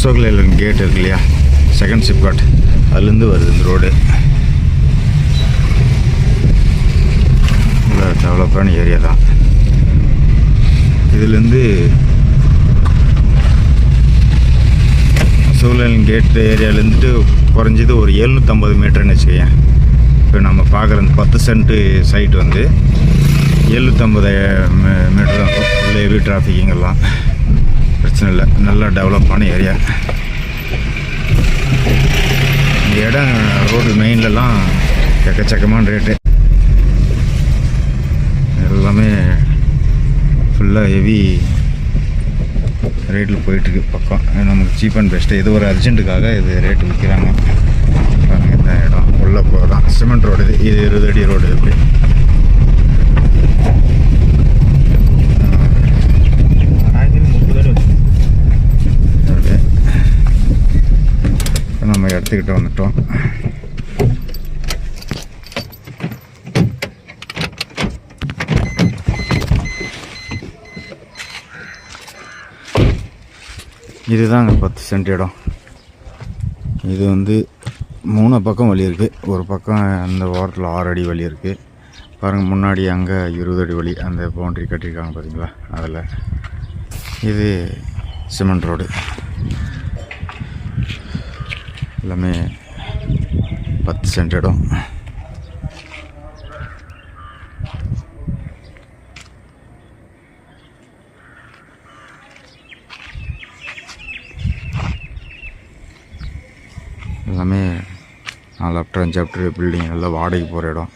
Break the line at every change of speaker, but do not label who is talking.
Ashok Layland gate இருக்கு இல்லையா, second SIPCOT, அதுலேருந்து வருது இந்த ரோடு. நல்லா டெவலப்பான ஏரியா தான். இதுலேருந்து அசோக் லேலண்ட் கேட் ஏரியாவிலேருந்துட்டு குறைஞ்சது ஒரு 750 மீட்டர்னு வச்சுக்கேன். இப்போ நம்ம பார்க்குற அந்த 10 சென்ட்டு சைட் வந்து 750 மீட்டர் தான். ஃபுல் ஹெவி டிராஃபிக்கிங்கெல்லாம் பிரச்சனை இல்லை. நல்லா டெவலப்பான ஏரியா. இந்த இடம் ரோடு மெயின்லலாம் எக்கச்சக்கமான ரேட்டு. எல்லாமே ஃபுல்லாக ஹெவி ரேட்டில் போயிட்டுருக்கு. பக்கம் நமக்கு சீப் அண்ட் பெஸ்ட்டு. இது ஒரு அர்ஜென்ட்டுக்காக இது ரேட்டு விற்கிறாங்க. பாருங்கள், இந்த இடம் உள்ளே போகலாம். சிமெண்ட் ரோடு இது 20 அடி ரோடு. இப்படி நம்ம எடுத்துக்கிட்டு வந்துட்டோம். இதுதாங்க 10 சென்ட் இடம். இது வந்து 3 பக்கம் வழி இருக்குது. ஒரு பக்கம் அந்த ஓரத்தில் 6 அடி வழி இருக்குது. பாருங்கள், முன்னாடி அங்கே 20 அடி வழி அந்த பவுண்ட்ரி கட்டியிருக்காங்க பார்த்தீங்களா, அதில். இது சிமெண்ட் ரோடு. எல்லாமே 10 சென்ட் இடம். எல்லாமே 4 ஆஃப்டர் 5 ஆஃப்டர் பில்டிங், எல்லாம் வாடகைக்கு போகிற இடம்.